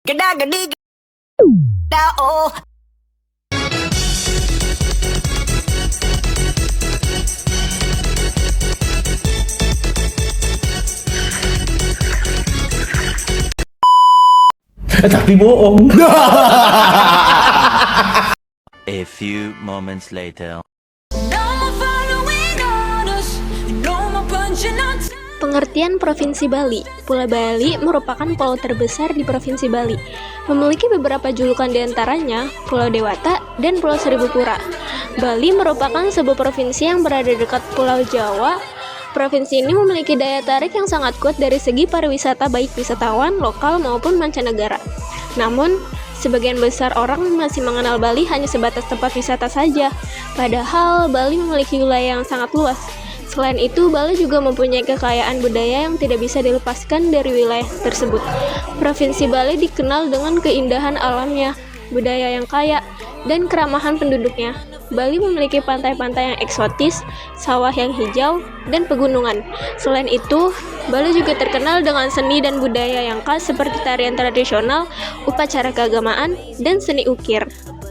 Geda gedi geda oh. Tapi bohong. A few moments later. Pengertian Provinsi Bali. Pulau Bali merupakan pulau terbesar di Provinsi Bali. Memiliki beberapa julukan diantaranya Pulau Dewata dan Pulau Seribu Pura. Bali merupakan sebuah provinsi yang berada dekat Pulau Jawa. Provinsi ini memiliki daya tarik yang sangat kuat dari segi pariwisata baik wisatawan lokal maupun mancanegara. Namun, sebagian besar orang masih mengenal Bali hanya sebatas tempat wisata saja. Padahal Bali memiliki wilayah yang sangat luas. Selain itu, Bali juga mempunyai kekayaan budaya yang tidak bisa dilepaskan dari wilayah tersebut. Provinsi Bali dikenal dengan keindahan alamnya, budaya yang kaya, dan keramahan penduduknya. Bali memiliki pantai-pantai yang eksotis, sawah yang hijau, dan pegunungan. Selain itu, Bali juga terkenal dengan seni dan budaya yang khas seperti tarian tradisional, upacara keagamaan, dan seni ukir.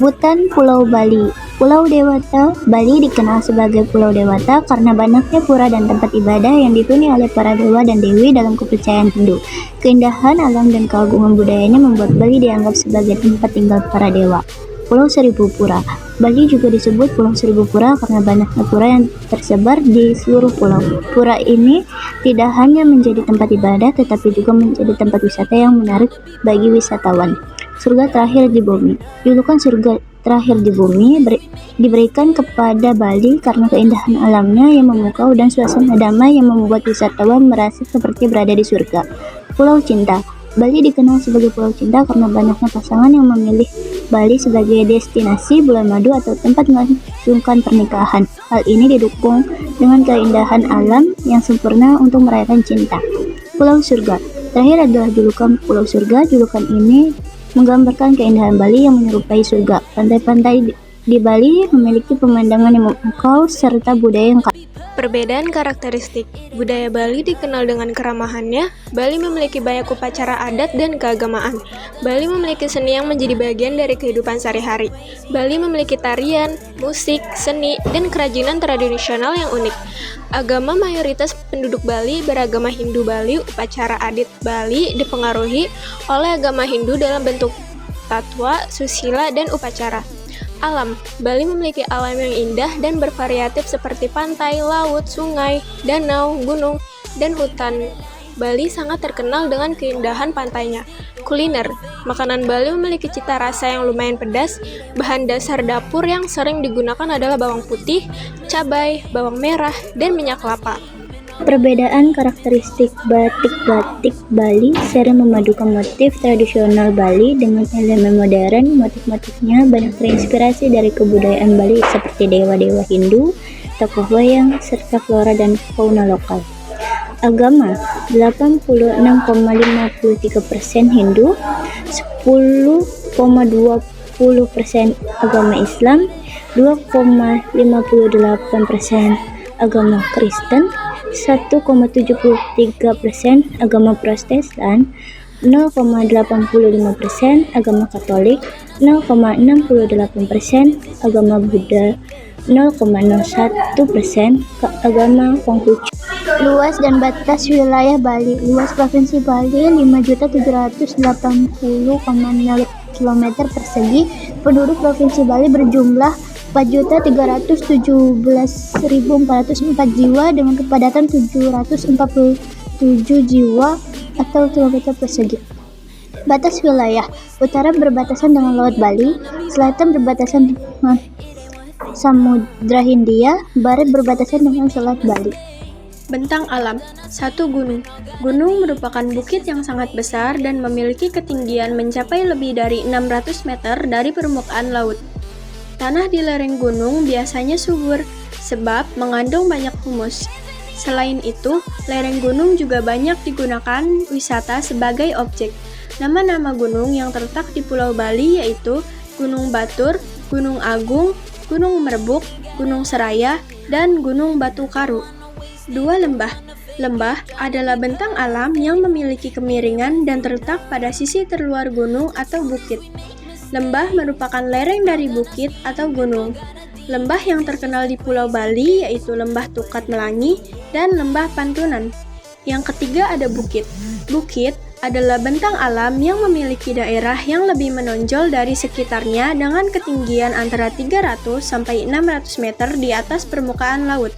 Hutan Pulau Bali. Pulau Dewata, Bali dikenal sebagai Pulau Dewata karena banyaknya pura dan tempat ibadah yang dihuni oleh para dewa dan dewi dalam kepercayaan Hindu. Keindahan alam dan keagungan budayanya membuat Bali dianggap sebagai tempat tinggal para dewa. Pulau Seribu Pura. Bali juga disebut Pulau Seribu Pura karena banyaknya pura yang tersebar di seluruh pulau. Pura ini tidak hanya menjadi tempat ibadah tetapi juga menjadi tempat wisata yang menarik bagi wisatawan. Surga terakhir di bumi. Julukan surga terakhir di bumi diberikan kepada Bali karena keindahan alamnya yang memukau dan suasana damai yang membuat wisatawan merasa seperti berada di surga. Pulau Cinta. Bali dikenal sebagai Pulau Cinta karena banyaknya pasangan yang memilih Bali sebagai destinasi bulan madu atau tempat melangsungkan pernikahan. Hal ini didukung dengan keindahan alam yang sempurna untuk merayakan cinta. Pulau Surga. Terakhir adalah julukan Pulau Surga. Julukan ini menggambarkan keindahan Bali yang menyerupai surga. Pantai-pantai di Bali memiliki pemandangan yang memukau serta budaya yang kaya. Perbedaan karakteristik. Budaya Bali dikenal dengan keramahannya. Bali memiliki banyak upacara adat dan keagamaan. Bali memiliki seni yang menjadi bagian dari kehidupan sehari-hari. Bali memiliki tarian, musik, seni, dan kerajinan tradisional yang unik. Agama mayoritas penduduk Bali beragama Hindu. Bali, upacara adat Bali dipengaruhi oleh agama Hindu dalam bentuk tatwa, susila, dan upacara. Alam. Bali memiliki alam yang indah dan bervariatif seperti pantai, laut, sungai, danau, gunung, dan hutan. Bali sangat terkenal dengan keindahan pantainya. Kuliner. Makanan Bali memiliki cita rasa yang lumayan pedas. Bahan dasar dapur yang sering digunakan adalah bawang putih, cabai, bawang merah, dan minyak kelapa. Perbedaan karakteristik. Batik-batik Bali sering memadukan motif tradisional Bali dengan elemen modern. Motif-motifnya banyak terinspirasi dari kebudayaan Bali seperti dewa-dewa Hindu, tokoh wayang, serta flora dan fauna lokal. Agama. 86,53% Hindu, 10,20% agama Islam, 2,58% agama Kristen, 1,73% agama Protestan, 0,85% agama Katolik, 0,68% agama Buddha, 0,01% agama Konghucu. Luas dan batas wilayah Bali. Luas Provinsi Bali 5.780,0 km persegi. Penduduk Provinsi Bali berjumlah 4.317.404 jiwa dengan kepadatan 747 jiwa atau kilometer persegi. Batas wilayah. Utara berbatasan dengan Laut Bali, selatan berbatasan dengan Samudra Hindia, barat berbatasan dengan Selat Bali. Bentang alam. 1. Gunung. Gunung merupakan bukit yang sangat besar dan memiliki ketinggian mencapai lebih dari 600 meter dari permukaan laut. Tanah di lereng gunung biasanya subur sebab mengandung banyak humus. Selain itu, lereng gunung juga banyak digunakan wisata sebagai objek. Nama-nama gunung yang terletak di Pulau Bali yaitu Gunung Batur, Gunung Agung, Gunung Merbuk, Gunung Seraya, dan Gunung Batu Karu. 2. Lembah. Lembah adalah bentang alam yang memiliki kemiringan dan terletak pada sisi terluar gunung atau bukit. Lembah merupakan lereng dari bukit atau gunung. Lembah yang terkenal di Pulau Bali yaitu Lembah Tukat Melangi dan Lembah Pantunan. Yang ketiga ada bukit. Bukit adalah bentang alam yang memiliki daerah yang lebih menonjol dari sekitarnya dengan ketinggian antara 300 sampai 600 meter di atas permukaan laut.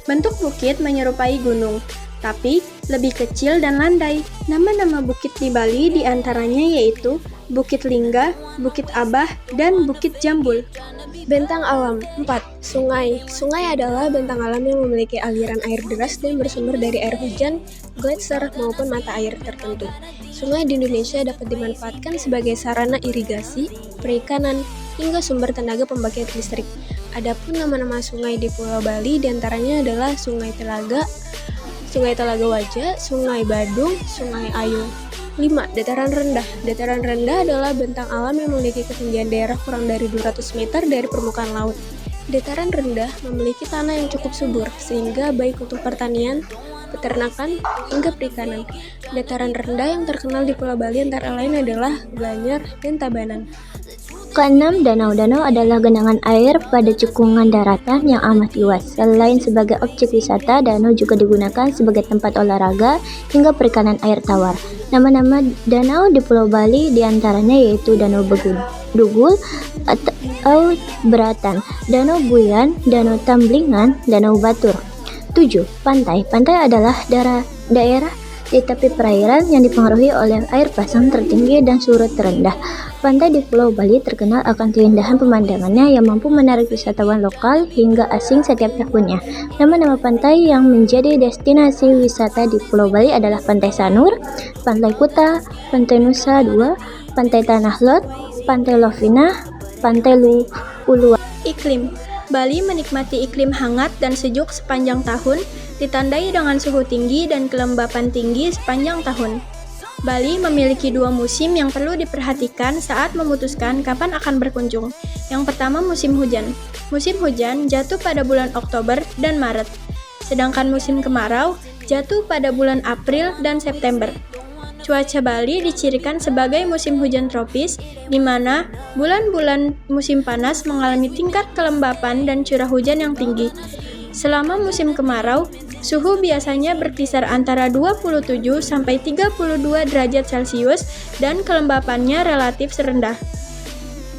Bentuk bukit menyerupai gunung, tapi lebih kecil dan landai. Nama-nama bukit di Bali diantaranya yaitu Bukit Lingga, Bukit Abah, dan Bukit Jambul. Bentang alam 4. Sungai. Sungai adalah bentang alam yang memiliki aliran air deras dan bersumber dari air hujan, gletser, maupun mata air tertentu. Sungai di Indonesia dapat dimanfaatkan sebagai sarana irigasi, perikanan, hingga sumber tenaga pembangkit listrik. Adapun nama-nama sungai di Pulau Bali diantaranya adalah Sungai Telaga Waja, Sungai Badung, Sungai Ayung. 5. Dataran rendah. Dataran rendah adalah bentang alam yang memiliki ketinggian daerah kurang dari 200 meter dari permukaan laut. Dataran rendah memiliki tanah yang cukup subur, sehingga baik untuk pertanian, peternakan, hingga perikanan. Dataran rendah yang terkenal di Pulau Bali antara lain adalah Gianyar dan Tabanan. Keenam, danau-danau adalah genangan air pada cekungan daratan yang amat luas. Selain sebagai objek wisata, danau juga digunakan sebagai tempat olahraga hingga perikanan air tawar. Nama-nama danau di Pulau Bali diantaranya yaitu Danau Dugul atau Beratan, Danau Buyan, Danau Tamblingan, Danau Batur. 7. Pantai. Pantai adalah daerah di tepi perairan yang dipengaruhi oleh air pasang tertinggi dan surut terendah. Pantai di Pulau Bali terkenal akan keindahan pemandangannya yang mampu menarik wisatawan lokal hingga asing setiap tahunnya. Nama-nama pantai yang menjadi destinasi wisata di Pulau Bali adalah Pantai Sanur, Pantai Kuta, Pantai Nusa Dua, Pantai Tanah Lot, Pantai Lovina, Pantai Uluwatu. Iklim. Bali menikmati iklim hangat dan sejuk sepanjang tahun, ditandai dengan suhu tinggi dan kelembapan tinggi sepanjang tahun. Bali memiliki 2 musim yang perlu diperhatikan saat memutuskan kapan akan berkunjung. Yang pertama musim hujan. Musim hujan jatuh pada bulan Oktober dan Maret, sedangkan musim kemarau jatuh pada bulan April dan September. Cuaca Bali dicirikan sebagai musim hujan tropis, di mana bulan-bulan musim panas mengalami tingkat kelembapan dan curah hujan yang tinggi. Selama musim kemarau, suhu biasanya berkisar antara 27 sampai 32 derajat Celcius dan kelembapannya relatif rendah.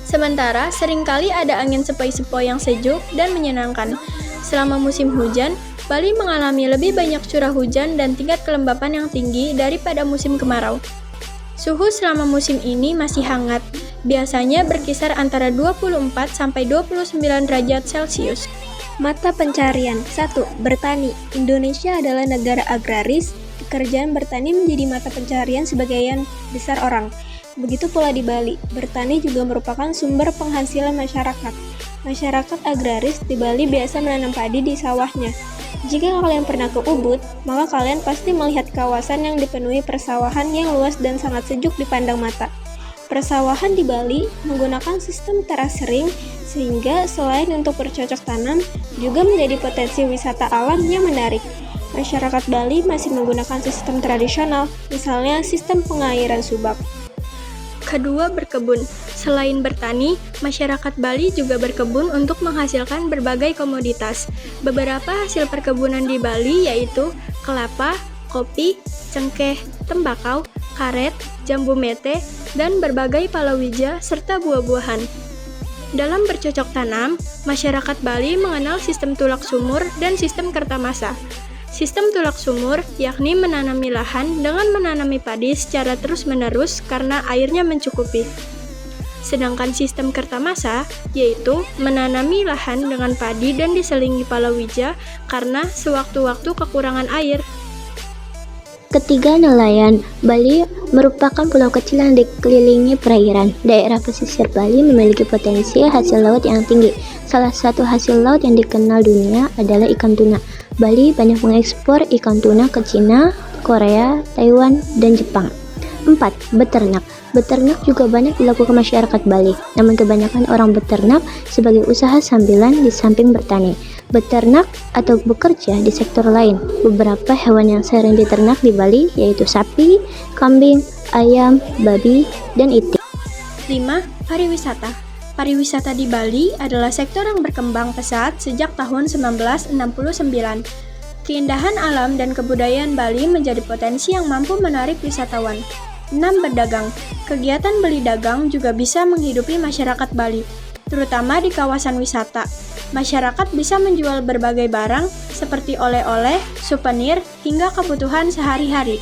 Sementara, seringkali ada angin sepoi-sepoi yang sejuk dan menyenangkan. Selama musim hujan, Bali mengalami lebih banyak curah hujan dan tingkat kelembapan yang tinggi daripada musim kemarau. Suhu selama musim ini masih hangat, biasanya berkisar antara 24 sampai 29 derajat Celcius. Mata pencarian. 1. Bertani. Indonesia adalah negara agraris. Pekerjaan bertani menjadi mata pencarian sebagian besar orang. Begitu pula di Bali. Bertani juga merupakan sumber penghasilan masyarakat. Masyarakat agraris di Bali biasa menanam padi di sawahnya. Jika kalian pernah ke Ubud, maka kalian pasti melihat kawasan yang dipenuhi persawahan yang luas dan sangat sejuk dipandang mata. Persawahan di Bali menggunakan sistem teras ring, sehingga selain untuk bercocok tanam, juga menjadi potensi wisata alam yang menarik. Masyarakat Bali masih menggunakan sistem tradisional, misalnya sistem pengairan subak. Kedua, berkebun. Selain bertani, masyarakat Bali juga berkebun untuk menghasilkan berbagai komoditas. Beberapa hasil perkebunan di Bali yaitu kelapa, kopi, cengkeh, tembakau, karet, jambu mete, dan berbagai palawija serta buah-buahan. Dalam bercocok tanam, masyarakat Bali mengenal sistem tulak sumur dan sistem kertamasa. Sistem tulak sumur yakni menanami lahan dengan menanami padi secara terus-menerus karena airnya mencukupi. Sedangkan sistem kertamasa yaitu menanami lahan dengan padi dan diselingi palawija karena sewaktu-waktu kekurangan air. Ketiga, nelayan. Bali merupakan pulau kecil yang dikelilingi perairan. Daerah pesisir Bali memiliki potensi hasil laut yang tinggi. Salah satu hasil laut yang dikenal dunia adalah ikan tuna. Bali banyak mengekspor ikan tuna ke Cina, Korea, Taiwan, dan Jepang. 4. Beternak. Beternak juga banyak dilakukan masyarakat Bali, namun kebanyakan orang beternak sebagai usaha sambilan di samping bertani. Beternak atau bekerja di sektor lain. Beberapa hewan yang sering diternak di Bali yaitu sapi, kambing, ayam, babi, dan itik. 5. Pariwisata. Pariwisata di Bali adalah sektor yang berkembang pesat sejak tahun 1969. Keindahan alam dan kebudayaan Bali menjadi potensi yang mampu menarik wisatawan. 6. Berdagang. Kegiatan beli dagang juga bisa menghidupi masyarakat Bali, terutama di kawasan wisata. Masyarakat bisa menjual berbagai barang seperti oleh-oleh, souvenir, hingga kebutuhan sehari-hari.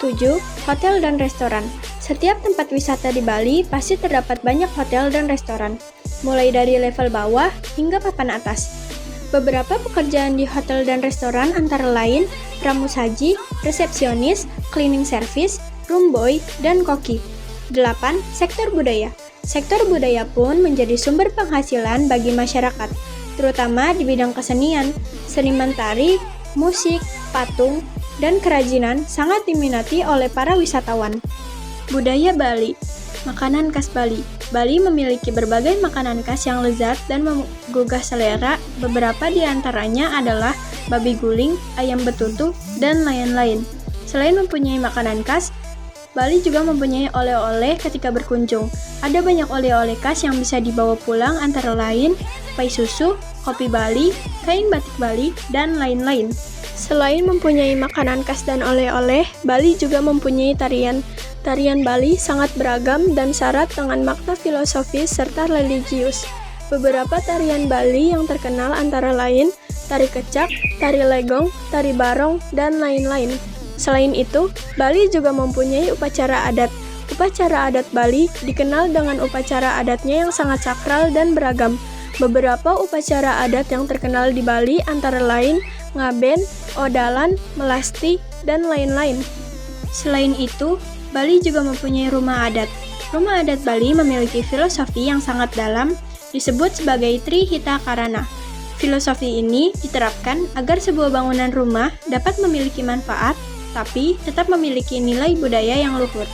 7. Hotel dan restoran. Setiap tempat wisata di Bali pasti terdapat banyak hotel dan restoran, mulai dari level bawah hingga papan atas. Beberapa pekerjaan di hotel dan restoran antara lain pramusaji, resepsionis, cleaning service, room boy, dan koki. 8. Sektor budaya. Sektor budaya pun menjadi sumber penghasilan bagi masyarakat, terutama di bidang kesenian. Seniman tari, musik, patung, dan kerajinan sangat diminati oleh para wisatawan. Budaya Bali. Makanan khas Bali. Bali memiliki berbagai makanan khas yang lezat dan menggugah selera. Beberapa di antaranya adalah babi guling, ayam betutu, dan lain-lain. Selain mempunyai makanan khas, Bali juga mempunyai oleh-oleh ketika berkunjung. Ada banyak oleh-oleh khas yang bisa dibawa pulang antara lain pai susu, kopi Bali, kain batik Bali, dan lain-lain. Selain mempunyai makanan khas dan oleh-oleh, Bali juga mempunyai tarian. Tarian Bali sangat beragam dan syarat dengan makna filosofis serta religius. Beberapa tarian Bali yang terkenal antara lain tari kecak, tari legong, tari barong, dan lain-lain. Selain itu, Bali juga mempunyai upacara adat. Upacara adat Bali dikenal dengan upacara adatnya yang sangat sakral dan beragam. Beberapa upacara adat yang terkenal di Bali antara lain ngaben, odalan, melasti, dan lain-lain. Selain itu, Bali juga mempunyai rumah adat. Rumah adat Bali memiliki filosofi yang sangat dalam, disebut sebagai Trihita Karana. Filosofi ini diterapkan agar sebuah bangunan rumah dapat memiliki manfaat, tapi tetap memiliki nilai budaya yang luhur.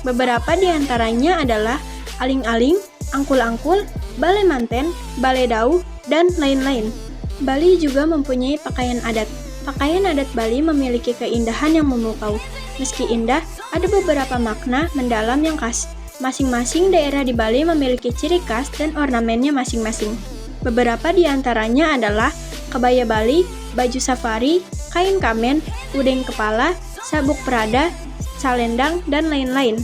Beberapa di antaranya adalah aling-aling, angkul-angkul, balai manten, balai dauh, dan lain-lain. Bali juga mempunyai pakaian adat. Pakaian adat Bali memiliki keindahan yang memukau. Meski indah, ada beberapa makna mendalam yang khas. Masing-masing daerah di Bali memiliki ciri khas dan ornamennya masing-masing. Beberapa di antaranya adalah kebaya Bali, baju safari, kain kamen, udeng kepala, sabuk perada, salendang, dan lain-lain.